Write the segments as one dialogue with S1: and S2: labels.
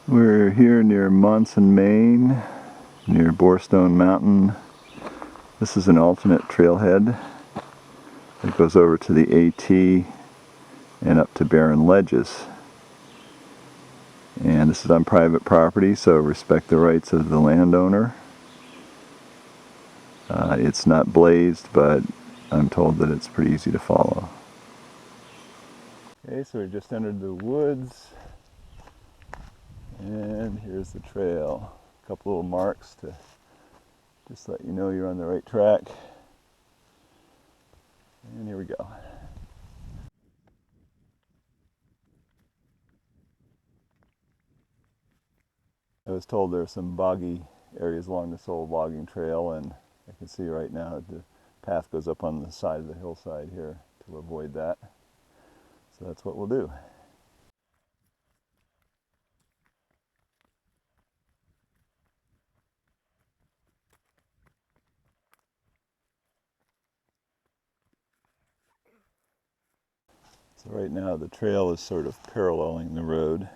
S1: We're here near Monson, Maine, near Barren Mountain. This is an alternate trailhead that goes over to the AT and up to Barren Ledges. And this is on private property, so respect the rights of the landowner. It's not blazed, but I'm told that it's pretty easy to follow. Okay, so we just entered the woods. And here's the trail. A couple little marks to just let you know you're on the right track. And here we go. I was told there are some boggy areas along this old logging trail, and I can see right now that the path goes up on the side of the hillside here to avoid that. So that's what we'll do. So right now the trail is sort of paralleling the road.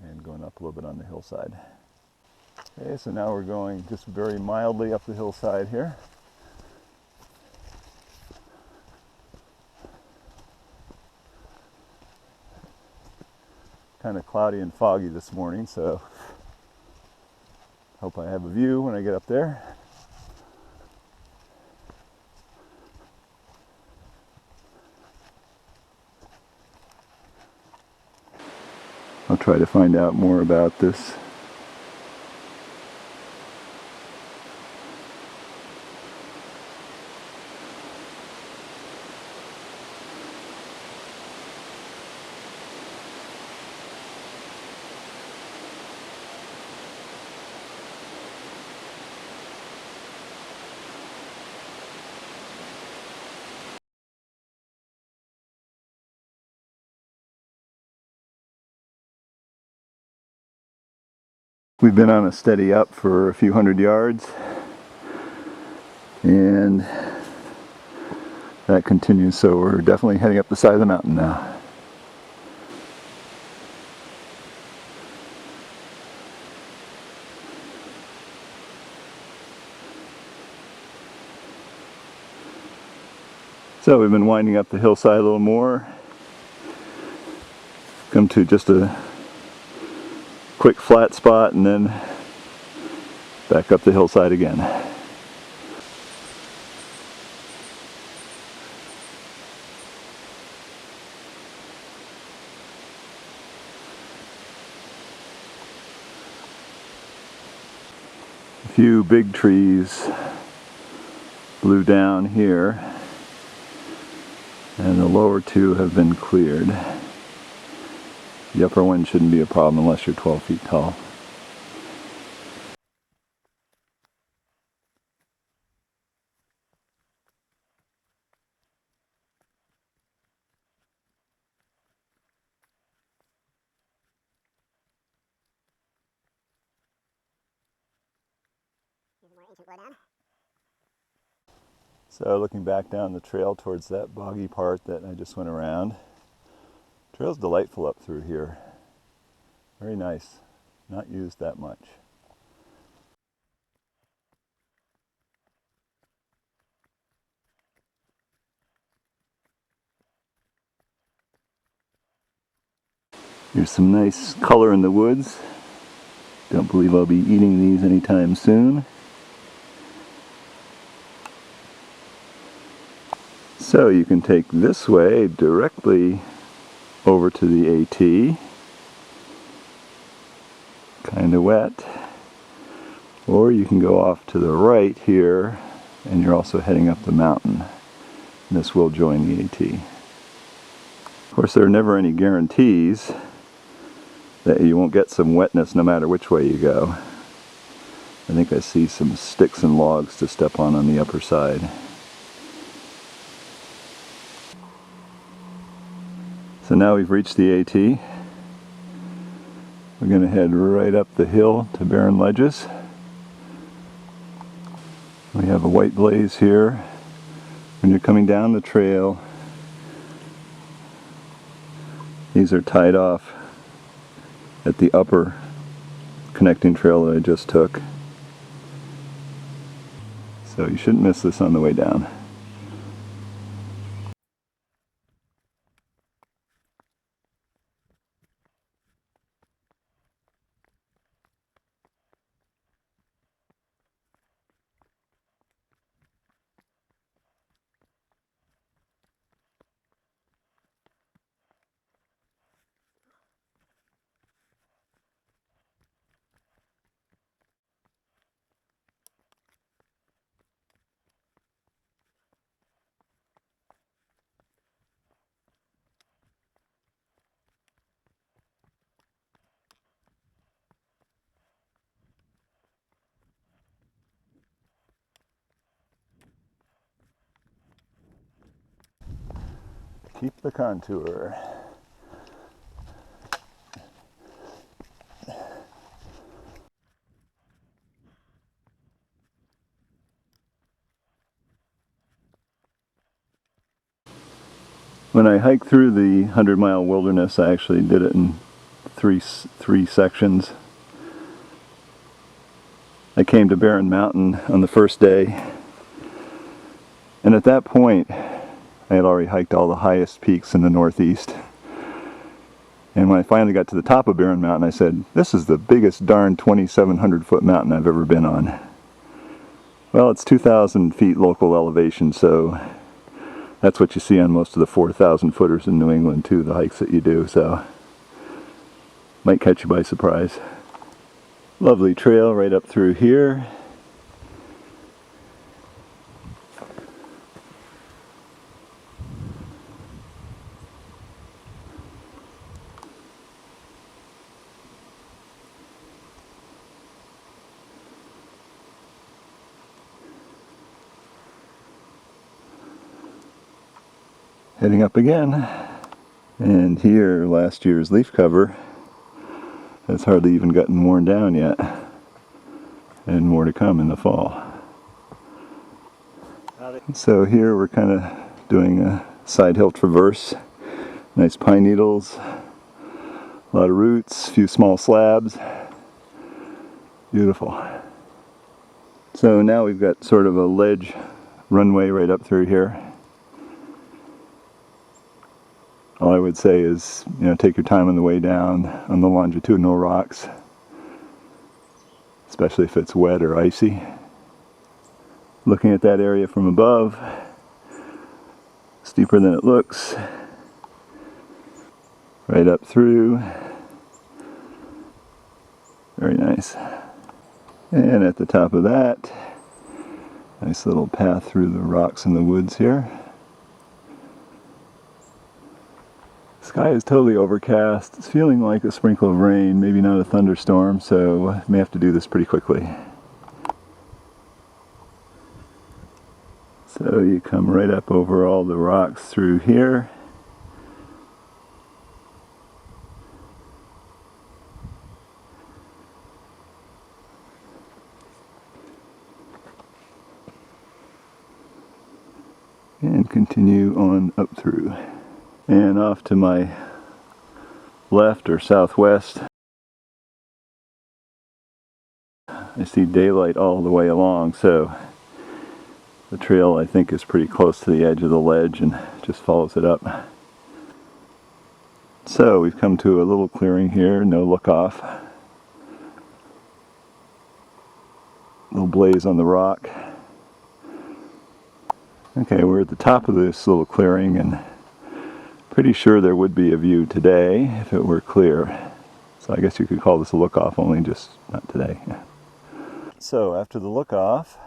S1: And going up a little bit on the hillside. Okay, so now we're going just very mildly up the hillside here. Kind of cloudy and foggy this morning, so hope I have a view when I get up there. I'll try to find out more about this. We've been on a steady up for a few hundred yards, and that continues, so we're definitely heading up the side of the mountain now. So we've been winding up the hillside a little more. Come to just a quick flat spot and then back up the hillside again. A few big trees blew down here, and the lower two have been cleared. The upper one shouldn't be a problem unless you're 12 feet tall. So looking back down the trail towards that boggy part that I just went around, the trail's delightful up through here. Very nice. Not used that much. Here's some nice color in the woods. Don't believe I'll be eating these anytime soon. So you can take this way directly over to the AT. Kind of wet. Or you can go off to the right here, and you're also heading up the mountain. This will join the AT. Of course, there are never any guarantees that you won't get some wetness no matter which way you go. I think I see some sticks and logs to step on the upper side. So now we've reached the AT. We're going to head right up the hill to Barren Ledges. We have a white blaze here. When you're coming down the trail, These are tied off at the upper connecting trail that I just took. So you shouldn't miss this on the way down. Keep the contour. When I hiked through the 100-mile wilderness, I actually did it in three sections. I came to Barren Mountain on the first day, and at that point I had already hiked all the highest peaks in the Northeast. And when I finally got to the top of Barren Mountain, I said, this is the biggest darn 2,700 foot mountain I've ever been on. Well, it's 2,000 feet local elevation, so that's what you see on most of the 4,000 footers in New England too, the hikes that you do, so might catch you by surprise. Lovely trail right up through here. Heading up again, and here last year's leaf cover has hardly even gotten worn down yet, and more to come in the fall. So here we're kind of doing a side hill traverse. Nice pine needles, a lot of roots, a few small slabs. Beautiful. So now we've got sort of a ledge runway right up through here. All I would say is, take your time on the way down on the longitudinal rocks, especially if it's wet or icy. Looking at that area from above, steeper than it looks, right up through. Very nice. And at the top of that, nice little path through the rocks in the woods here. Sky is totally overcast. It's feeling like a sprinkle of rain, maybe not a thunderstorm, so I may have to do this pretty quickly. So you come right up over all the rocks through here. And continue on up through. And off to my left or southwest, I see daylight all the way along, so the trail I think is pretty close to the edge of the ledge and just follows it up. So we've come to a little clearing here, no look off. Little blaze on the rock. Okay, we're at the top of this little clearing, and pretty sure there would be a view today if it were clear. So I guess you could call this a look-off, only just not today. So after the look-off,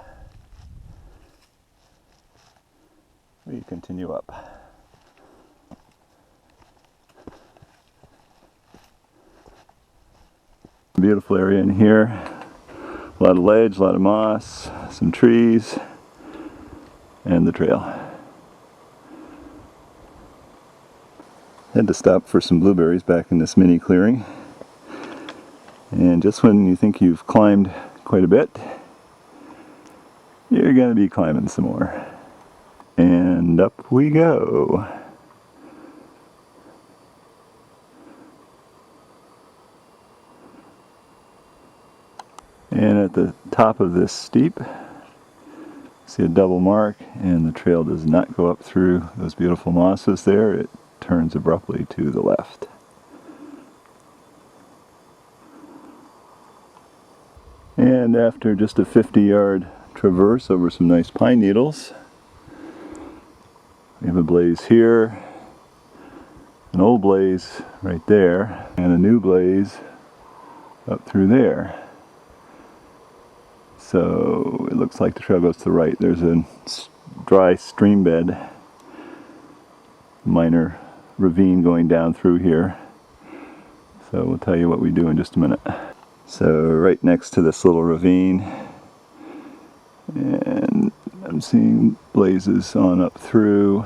S1: we continue up. Beautiful area in here. A lot of ledge, a lot of moss, some trees, and the trail. Had to stop for some blueberries back in this mini clearing. And just when you think you've climbed quite a bit, you're going to be climbing some more. And up we go. And at the top of this steep, see a double mark, and the trail does not go up through those beautiful mosses there. It turns abruptly to the left. And after just a 50-yard traverse over some nice pine needles, we have a blaze here, an old blaze right there, and a new blaze up through there. So it looks like the trail goes to the right. There's a dry stream bed, minor ravine going down through here. So we'll tell you what we do in just a minute. So right next to this little ravine, and I'm seeing blazes on up through.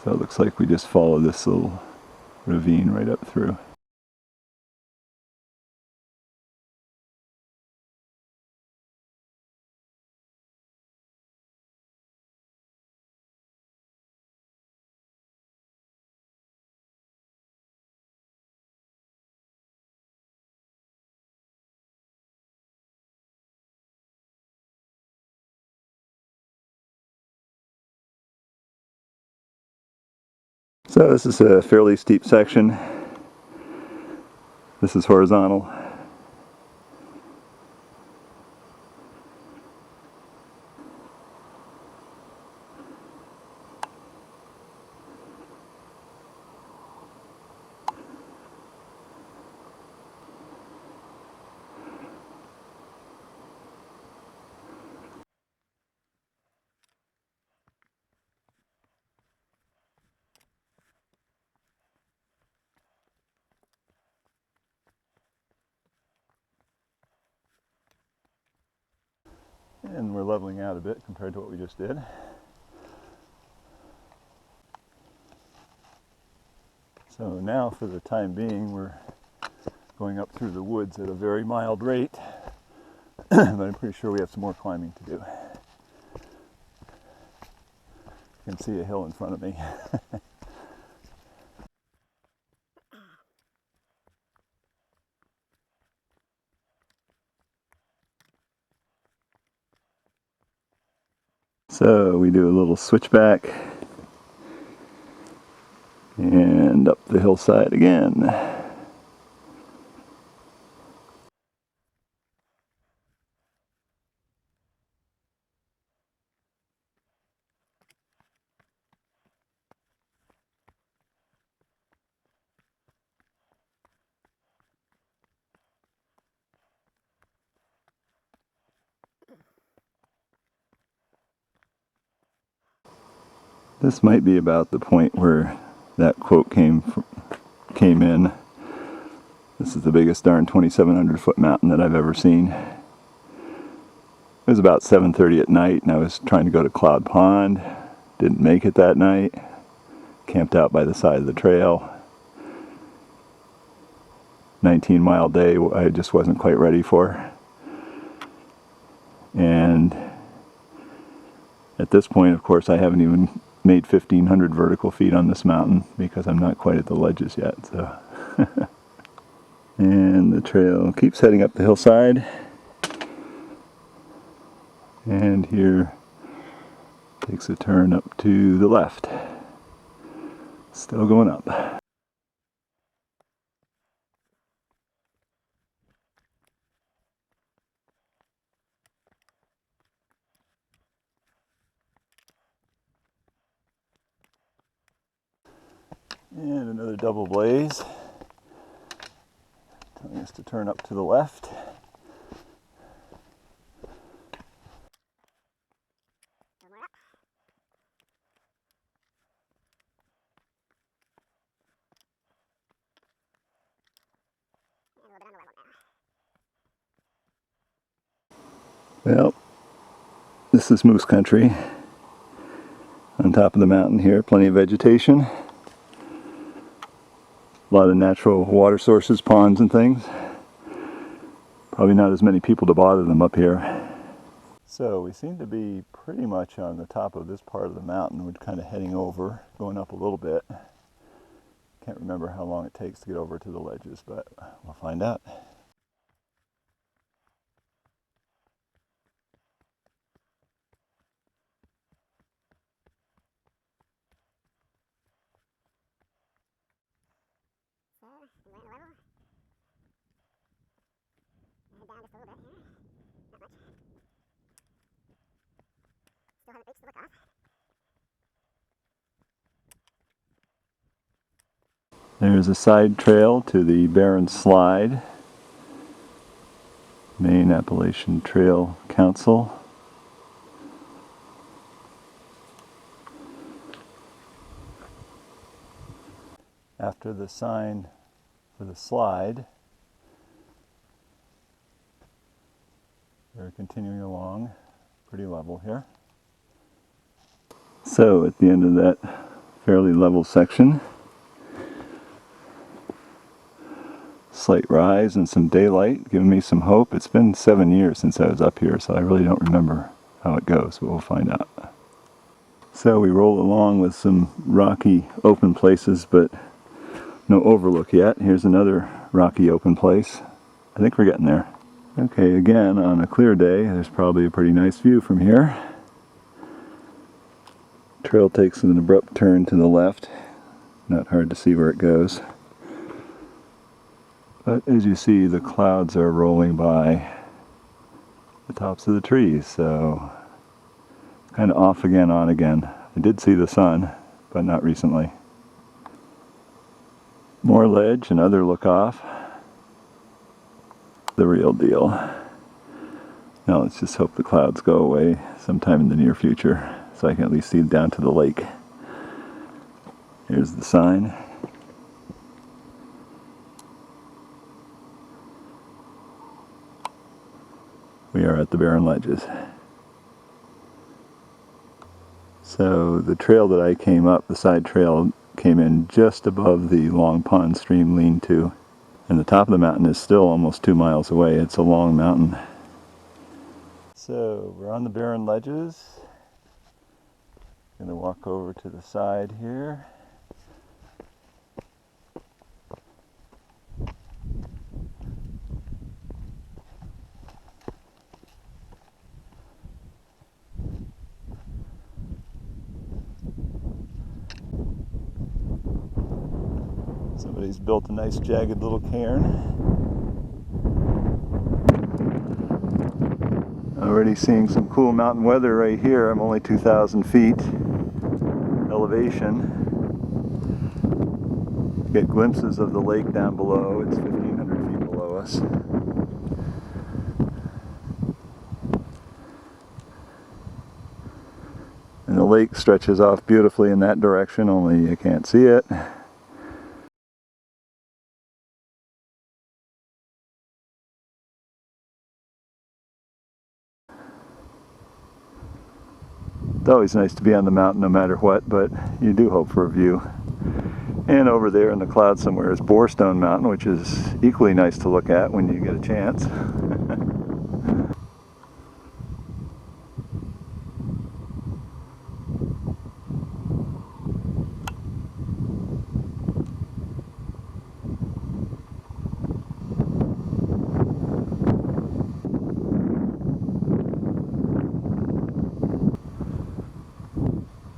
S1: So it looks like we just follow this little ravine right up through. So this is a fairly steep section. This is horizontal. And we're leveling out a bit compared to what we just did. So now, for the time being, we're going up through the woods at a very mild rate, but I'm pretty sure we have some more climbing to do. You can see a hill in front of me. So we do a little switchback and up the hillside again. This might be about the point where that quote came in. This is the biggest darn 2,700 foot mountain that I've ever seen. It was about 7:30 at night, and I was trying to go to Cloud Pond. Didn't make it that night. Camped out by the side of the trail. 19-mile day I just wasn't quite ready for. And at this point, of course, I haven't even made 1,500 vertical feet on this mountain because I'm not quite at the ledges yet. So, and the trail keeps heading up the hillside. And here takes a turn up to the left. Still going up. And another double blaze, telling us to turn up to the left. Well, this is moose country. On top of the mountain here, plenty of vegetation. A lot of natural water sources, ponds and things. Probably not as many people to bother them up here. So we seem to be pretty much on the top of this part of the mountain. We're kind of heading over, going up a little bit. Can't remember how long it takes to get over to the ledges, but we'll find out. There's a side trail to the Barren Slide, Maine Appalachian Trail Council. After the sign for the slide, we're continuing along, pretty level here. So at the end of that fairly level section, slight rise and some daylight, giving me some hope. It's been 7 years since I was up here, so I really don't remember how it goes, but we'll find out. So we roll along with some rocky open places, but no overlook yet. Here's another rocky open place. I think we're getting there. Okay, again, on a clear day, there's probably a pretty nice view from here. Trail takes an abrupt turn to the left. Not hard to see where it goes. But as you see, the clouds are rolling by the tops of the trees, so kind of off again, on again. I did see the sun, but not recently. More ledge, another look off. The real deal. Now let's just hope the clouds go away sometime in the near future, so I can at least see down to the lake. Here's the sign. We are at the Barren Ledges. So the trail that I came up, the side trail, came in just above the Long Pond stream lean-to. And the top of the mountain is still almost 2 miles away. It's a long mountain. So we're on the Barren Ledges. Going to walk over to the side here. Somebody's built a nice jagged little cairn. Already seeing some cool mountain weather right here. I'm only 2,000 feet elevation. Get glimpses of the lake down below. It's 1,500 feet below us. And the lake stretches off beautifully in that direction, only you can't see it. It's always nice to be on the mountain no matter what, but you do hope for a view. And over there in the clouds somewhere is Borestone Mountain, which is equally nice to look at when you get a chance.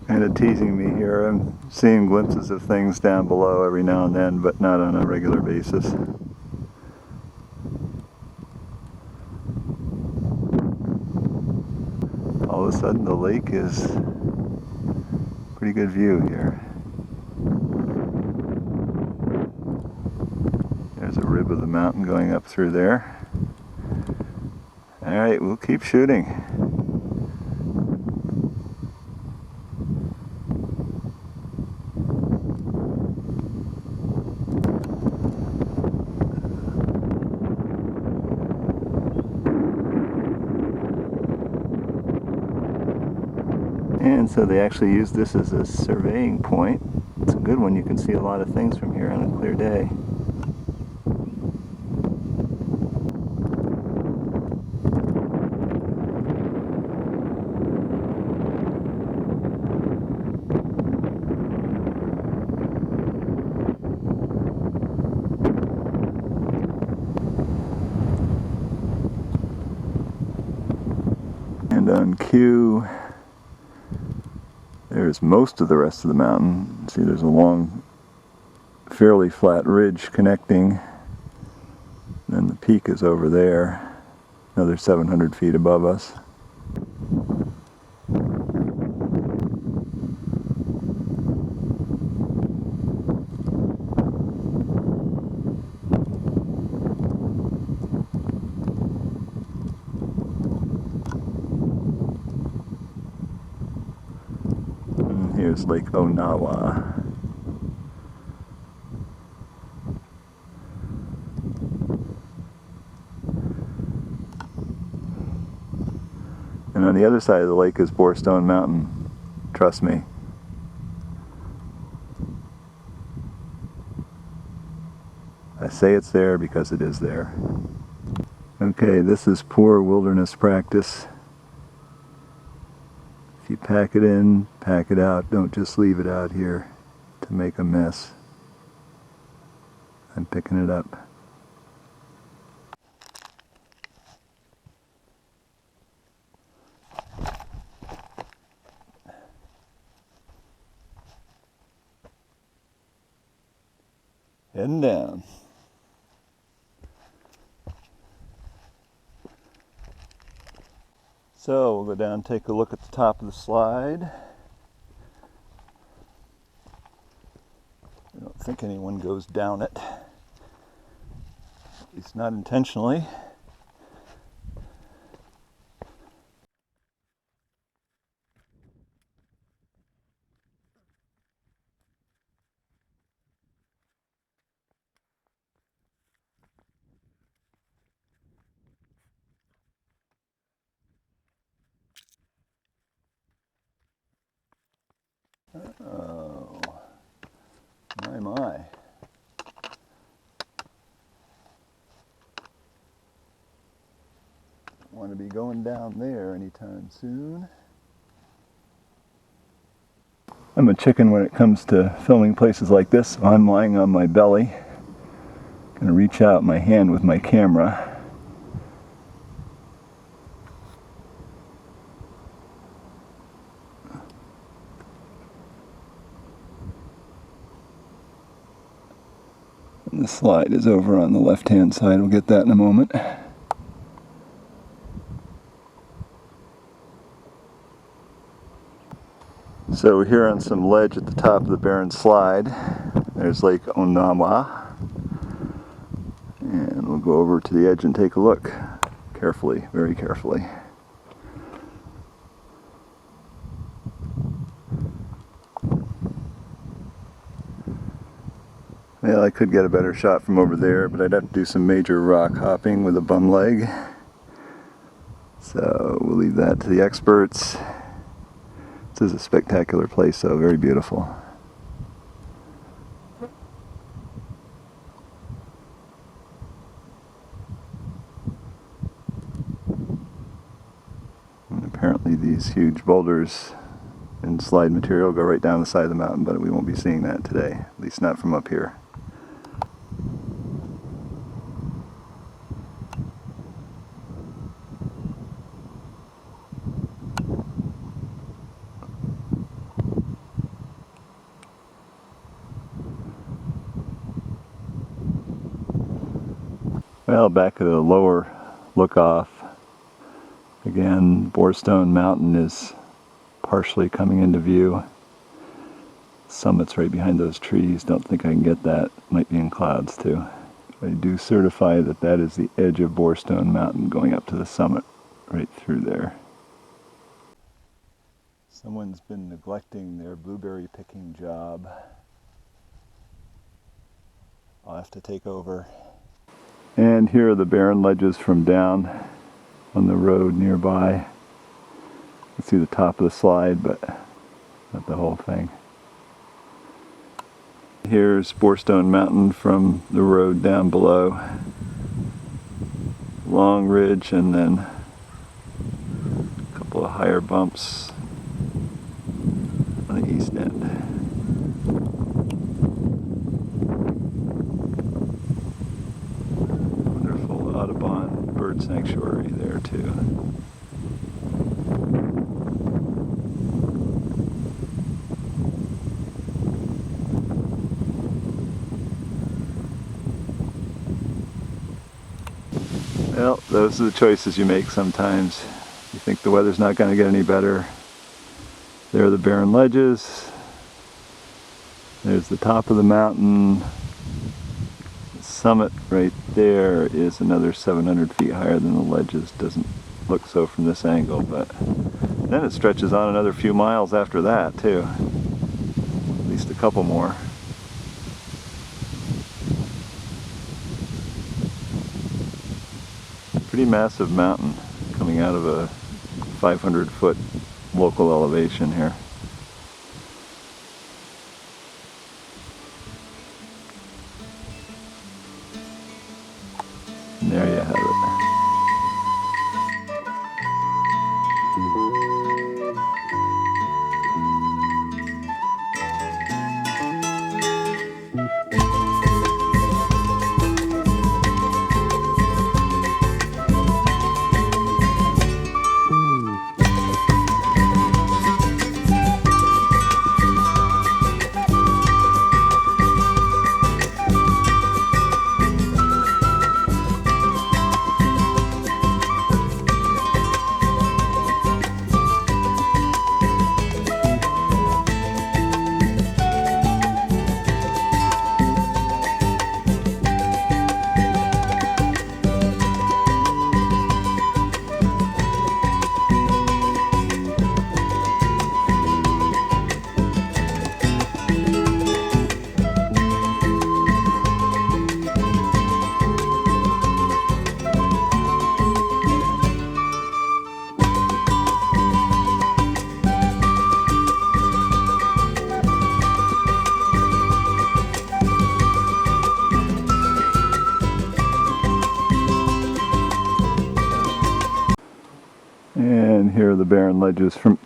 S1: Kind of teasing me here. I'm seeing glimpses of things down below every now and then, but not on a regular basis. All of a sudden the lake is pretty good view here. There's a rib of the mountain going up through there. Alright, we'll keep shooting. And so they actually use this as a surveying point. It's a good one. You can see a lot of things from here on a clear day. And on cue, there's most of the rest of the mountain. See, there's a long, fairly flat ridge connecting. And then the peak is over there. another 700 feet above us. And here's Lake Onawa. And on the other side of the lake is Borestone Mountain. Trust me. I say it's there because it is there. Okay, this is poor wilderness practice. If you pack it in, pack it out. Don't just leave it out here to make a mess. I'm picking it up. Heading down. So we'll go down and take a look at the top of the slide. I don't think anyone goes down it. At least not intentionally. Oh, my. Don't want to be going down there anytime soon. I'm a chicken when it comes to filming places like this, so I'm lying on my belly. Gonna reach out my hand with my camera. And the slide is over on the left-hand side. We'll get that in a moment. So we're here on some ledge at the top of the Barren Slide. There's Lake Onawa. And we'll go over to the edge and take a look. Carefully, very carefully. Well, I could get a better shot from over there, but I'd have to do some major rock hopping with a bum leg. So we'll leave that to the experts. This is a spectacular place, though, very beautiful. And apparently these huge boulders and slide material go right down the side of the mountain, but we won't be seeing that today, at least not from up here. Well, back at a lower look-off, again, Borestone Mountain is partially coming into view. Summit's right behind those trees. Don't think I can get that. Might be in clouds too. I do certify that that is the edge of Borestone Mountain going up to the summit, right through there. Someone's been neglecting their blueberry picking job. I'll have to take over. And here are the Barren Ledges from down on the road nearby. You can see the top of the slide, but not the whole thing. Here's Borestone Mountain from the road down below. Long ridge and then a couple of higher bumps on the east end. Audubon bird sanctuary there too. Well, those are the choices you make sometimes. You think the weather's not going to get any better. There are the Barren Ledges. There's the top of the mountain. The summit right there is another 700 feet higher than the ledges. Doesn't look so from this angle, but then it stretches on another few miles after that too. At least a couple more. Pretty massive mountain coming out of a 500-foot local elevation here. And there you have it. And here are the Barren Ledges from